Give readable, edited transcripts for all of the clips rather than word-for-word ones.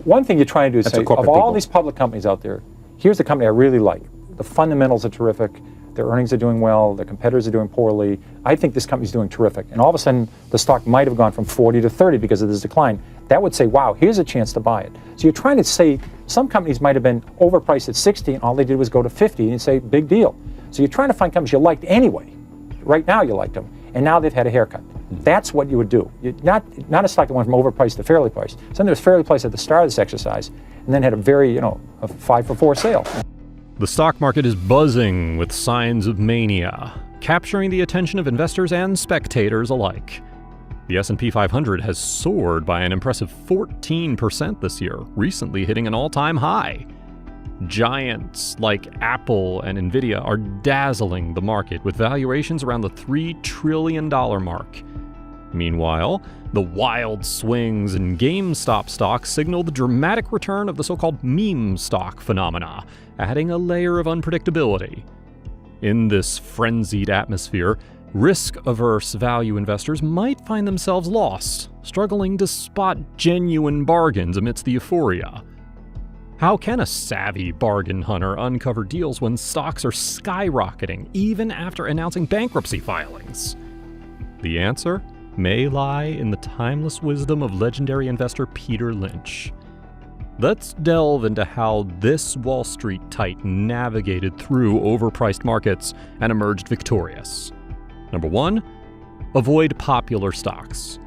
one thing you're trying to do is say, of all these public companies out there, here's the company I really like. The fundamentals are terrific. Their earnings are doing well. Their competitors are doing poorly. I think this company's doing terrific. And all of a sudden, the stock might have gone from 40 to 30 because of this decline. That would say, wow, here's a chance to buy it. So you're trying to say some companies might have been overpriced at 60 and all they did was go to 50 and you say, big deal. So you're trying to find companies you liked anyway. Right now you liked them. And now they've had a haircut. That's what you would do. Not a stock that went from overpriced to fairly priced. Something that was fairly priced at the start of this exercise and then had a very, a 5-for-4 sale. The stock market is buzzing with signs of mania, capturing the attention of investors and spectators alike. The S&P 500 has soared by an impressive 14% this year, recently hitting an all-time high. Giants like Apple and Nvidia are dazzling the market with valuations around the $3 trillion mark. Meanwhile, the wild swings in GameStop stocks signal the dramatic return of the so-called meme stock phenomena, adding a layer of unpredictability. In this frenzied atmosphere, risk-averse value investors might find themselves lost, struggling to spot genuine bargains amidst the euphoria. How can a savvy bargain hunter uncover deals when stocks are skyrocketing, even after announcing bankruptcy filings? The answer may lie in the timeless wisdom of legendary investor Peter Lynch. Let's delve into how this Wall Street titan navigated through overpriced markets and emerged victorious. Number 1, avoid popular stocks.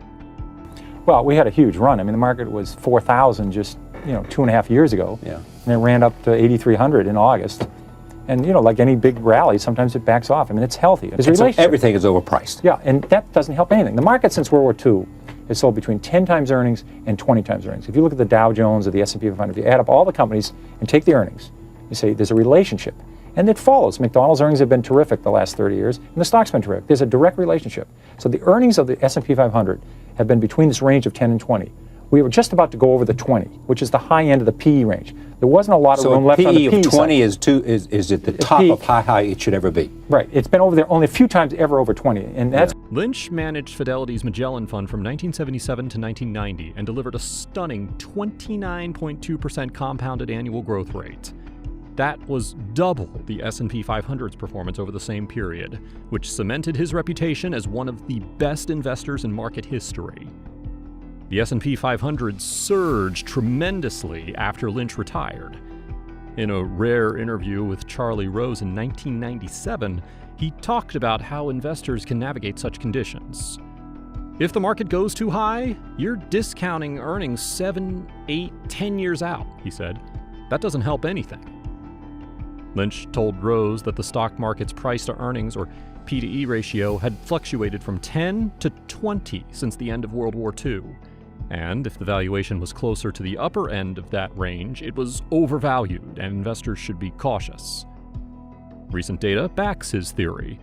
Well, we had a huge run. I mean, the market was 4,000 just 2.5 years ago. Yeah. And it ran up to 8,300 in August. And like any big rally, sometimes it backs off. I mean, it's healthy. It's a relationship. So everything is overpriced. Yeah, and that doesn't help anything. The market since World War II has sold between 10 times earnings and 20 times earnings. If you look at the Dow Jones or the S&P 500, if you add up all the companies and take the earnings, you say there's a relationship. And it follows. McDonald's earnings have been terrific the last 30 years, and the stock's been terrific. There's a direct relationship. So the earnings of the S&P 500 have been between this range of 10 and 20. We were just about to go over the 20, which is the high end of the PE range. There wasn't a lot of room left on the PE PE of 20 side. is at the top of how high it should ever be. Right. It's been over there only a few times ever over 20. And that's Lynch managed Fidelity's Magellan Fund from 1977 to 1990 and delivered a stunning 29.2% compounded annual growth rate. That was double the S&P 500's performance over the same period, which cemented his reputation as one of the best investors in market history. The S&P 500 surged tremendously after Lynch retired. In a rare interview with Charlie Rose in 1997, he talked about how investors can navigate such conditions. If the market goes too high, you're discounting earnings 7, 8, 10 years out, he said. That doesn't help anything. Lynch told Rose that the stock market's price to earnings, or P/E ratio, had fluctuated from 10 to 20 since the end of World War II. And if the valuation was closer to the upper end of that range, it was overvalued and investors should be cautious. Recent data backs his theory.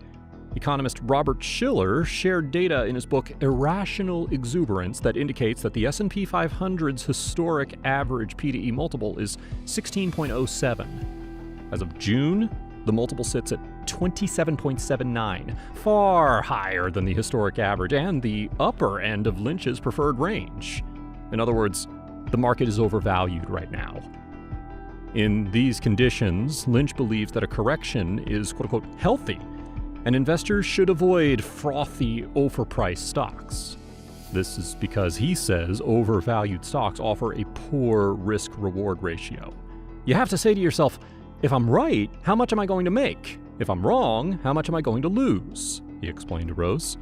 Economist Robert Shiller shared data in his book Irrational Exuberance that indicates that the S&P 500's historic average P/E multiple is 16.07. As of June, the multiple sits at 27.79, far higher than the historic average and the upper end of Lynch's preferred range. In other words, the market is overvalued right now. In these conditions, Lynch believes that a correction is quote-unquote healthy, and investors should avoid frothy, overpriced stocks. This is because he says overvalued stocks offer a poor risk-reward ratio. You have to say to yourself, if I'm right, how much am I going to make? If I'm wrong, how much am I going to lose? He explained to Rose.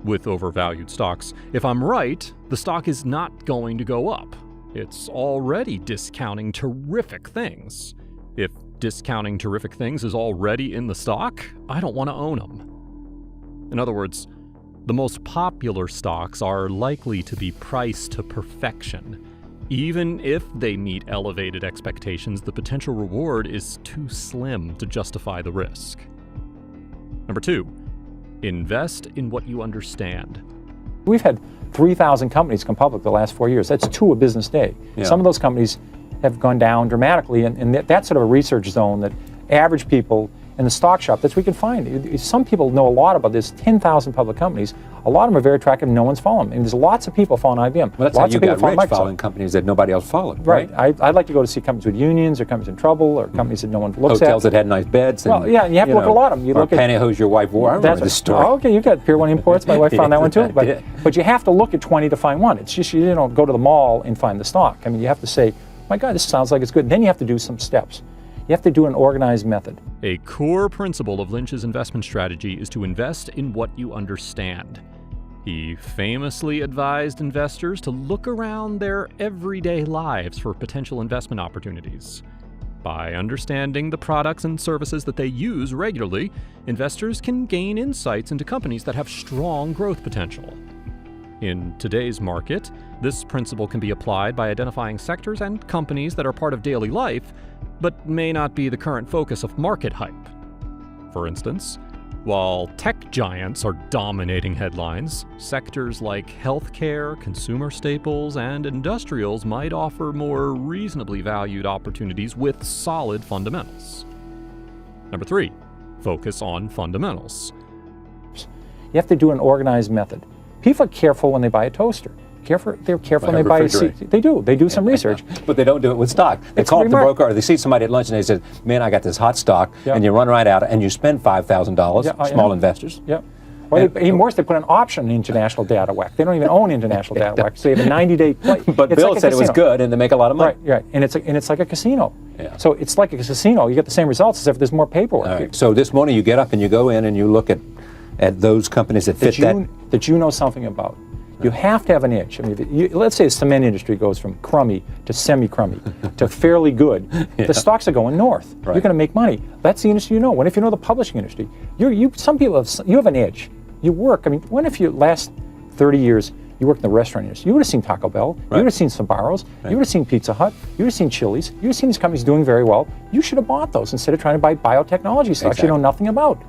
With overvalued stocks, if I'm right, the stock is not going to go up. It's already discounting terrific things. If discounting terrific things is already in the stock, I don't want to own them. In other words, the most popular stocks are likely to be priced to perfection. Even if they meet elevated expectations, the potential reward is too slim to justify the risk. Number 2, invest in what you understand. We've had 3,000 companies come public the last 4 years. That's 2 a business day. Yeah. Some of those companies have gone down dramatically, and that's sort of a research zone that average people in the stock shop. That's where you can find. Some people know a lot about this. 10,000 public companies. A lot of them are very attractive. No one's following them. And there's lots of people following IBM. Well, that's lots how you of people got rich, Microsoft. following companies that nobody else followed. Right. I'd like to go to see companies with unions, or companies in trouble, or companies that no one looks at. Hotels that had nice beds. And, well, yeah, you have to look at a lot of them. You or look at pantyhose your wife wore. I remember this story. Oh, okay, you got Pier 1 Imports. My wife found that one too. But you have to look at 20 to find one. It's just you don't go to the mall and find the stock. I mean, you have to say, my God, this sounds like it's good. And then you have to do some steps. You have to do an organized method. A core principle of Lynch's investment strategy is to invest in what you understand. He famously advised investors to look around their everyday lives for potential investment opportunities. By understanding the products and services that they use regularly, investors can gain insights into companies that have strong growth potential. In today's market, this principle can be applied by identifying sectors and companies that are part of daily life, but may not be the current focus of market hype. For instance, while tech giants are dominating headlines, sectors like healthcare, consumer staples, and industrials might offer more reasonably valued opportunities with solid fundamentals. Number 3, focus on fundamentals. You have to do an organized method. People are careful when they buy a toaster. They're careful when they buy a seat. They do some research. But they don't do it with stock. They call up the broker, or they see somebody at lunch and they say, man, I got this hot stock, and you run right out and you spend $5,000, small investors. Yeah. Or even worse, they put an option in International Data Whack. They don't even own International Data Whack, so they have a 90-day play. But Bill said it was good and they make a lot of money. Right. And it's like a casino. Yeah. So it's like a casino. You get the same results except there's more paperwork. All right. So this morning you get up and you go in and you look at those companies that fit that you know something about. You have to have an edge. I mean, let's say the cement industry goes from crummy to semi-crummy to fairly good. The stocks are going north. Right. You're going to make money. That's the industry you know. What if you know the publishing industry? Some people have an edge. You work. I mean, what if you last 30 years you worked in the restaurant industry? You would have seen Taco Bell. Right. You would have seen Sbarro's. Right. You would have seen Pizza Hut. You would have seen Chili's. You would have seen these companies doing very well. You should have bought those instead of trying to buy biotechnology stocks you know nothing about.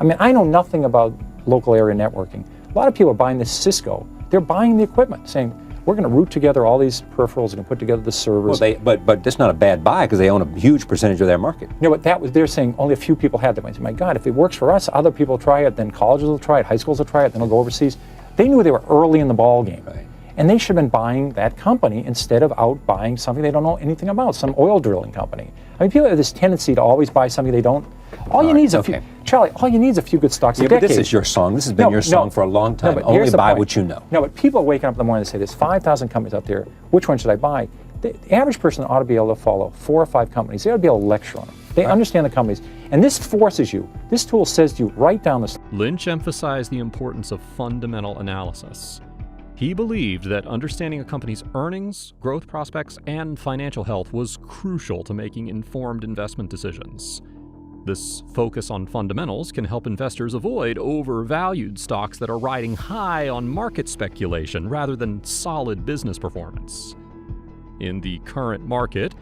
I mean, I know nothing about local area networking. A lot of people are buying this Cisco. They're buying the equipment, saying, we're going to route together all these peripherals and put together the servers. Well, but that's not a bad buy because they own a huge percentage of their market. You know, but they're saying only a few people had them. I said, my God, if it works for us, other people will try it, then colleges will try it, high schools will try it, then they'll go overseas. They knew they were early in the ball game. Right. And they should have been buying that company instead of out buying something they don't know anything about, some oil drilling company. I mean, people have this tendency to always buy something they don't. All you need is a few, Charlie, all you need is a few good stocks a decade. But this is your song. This has been your song for a long time. But only buy what you know. No, but people are waking up in the morning and say, there's 5,000 companies out there. Which one should I buy? The average person ought to be able to follow 4 or 5 companies. They ought to be able to lecture on them. They understand the companies. And this forces you, this tool says to you, write down the... Lynch emphasized the importance of fundamental analysis. He believed that understanding a company's earnings, growth prospects, and financial health was crucial to making informed investment decisions. This focus on fundamentals can help investors avoid overvalued stocks that are riding high on market speculation rather than solid business performance. In the current market,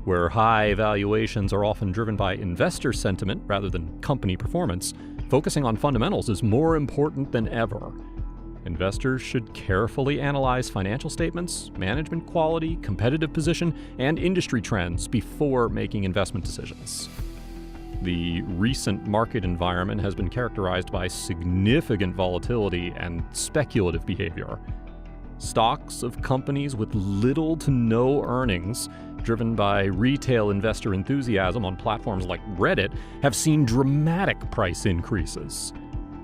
where high valuations are often driven by investor sentiment rather than company performance, focusing on fundamentals is more important than ever. Investors should carefully analyze financial statements, management quality, competitive position, and industry trends before making investment decisions. The recent market environment has been characterized by significant volatility and speculative behavior. Stocks of companies with little to no earnings, driven by retail investor enthusiasm on platforms like Reddit, have seen dramatic price increases.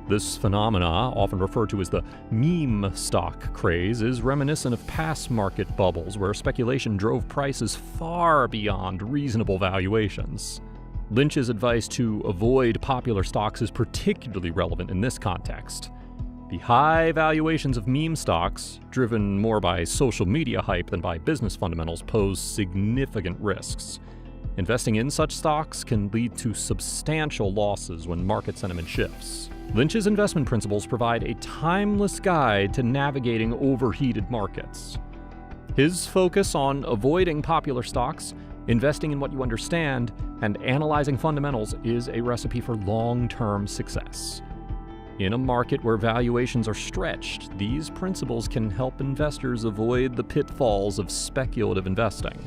This phenomena, often referred to as the meme stock craze, is reminiscent of past market bubbles where speculation drove prices far beyond reasonable valuations. Lynch's advice to avoid popular stocks is particularly relevant in this context. The high valuations of meme stocks, driven more by social media hype than by business fundamentals, pose significant risks. Investing in such stocks can lead to substantial losses when market sentiment shifts. Lynch's investment principles provide a timeless guide to navigating overheated markets. His focus on avoiding popular stocks, investing in what you understand, and analyzing fundamentals is a recipe for long-term success. In a market where valuations are stretched, these principles can help investors avoid the pitfalls of speculative investing.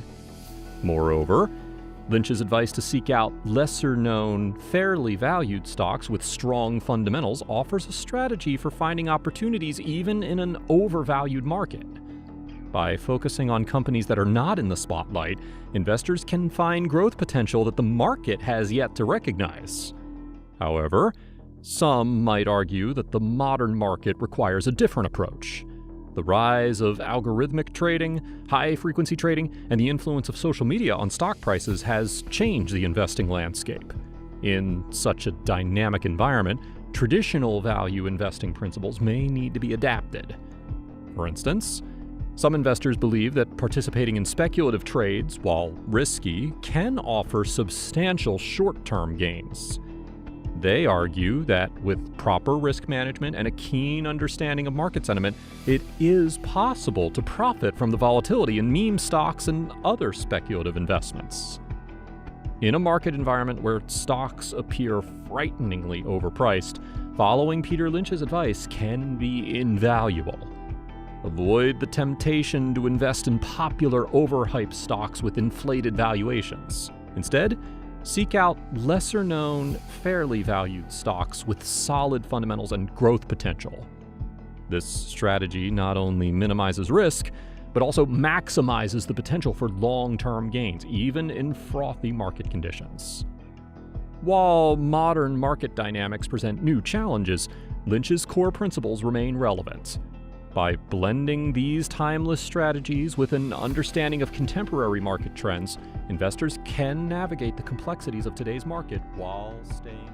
Moreover, Lynch's advice to seek out lesser-known, fairly valued stocks with strong fundamentals offers a strategy for finding opportunities even in an overvalued market. By focusing on companies that are not in the spotlight, investors can find growth potential that the market has yet to recognize. However, some might argue that the modern market requires a different approach. The rise of algorithmic trading, high-frequency trading, and the influence of social media on stock prices has changed the investing landscape. In such a dynamic environment, traditional value investing principles may need to be adapted. For instance, some investors believe that participating in speculative trades, while risky, can offer substantial short-term gains. They argue that with proper risk management and a keen understanding of market sentiment, it is possible to profit from the volatility in meme stocks and other speculative investments. In a market environment where stocks appear frighteningly overpriced, following Peter Lynch's advice can be invaluable. Avoid the temptation to invest in popular overhyped stocks with inflated valuations. Instead, seek out lesser-known, fairly valued stocks with solid fundamentals and growth potential. This strategy not only minimizes risk, but also maximizes the potential for long-term gains, even in frothy market conditions. While modern market dynamics present new challenges, Lynch's core principles remain relevant. By blending these timeless strategies with an understanding of contemporary market trends, investors can navigate the complexities of today's market while staying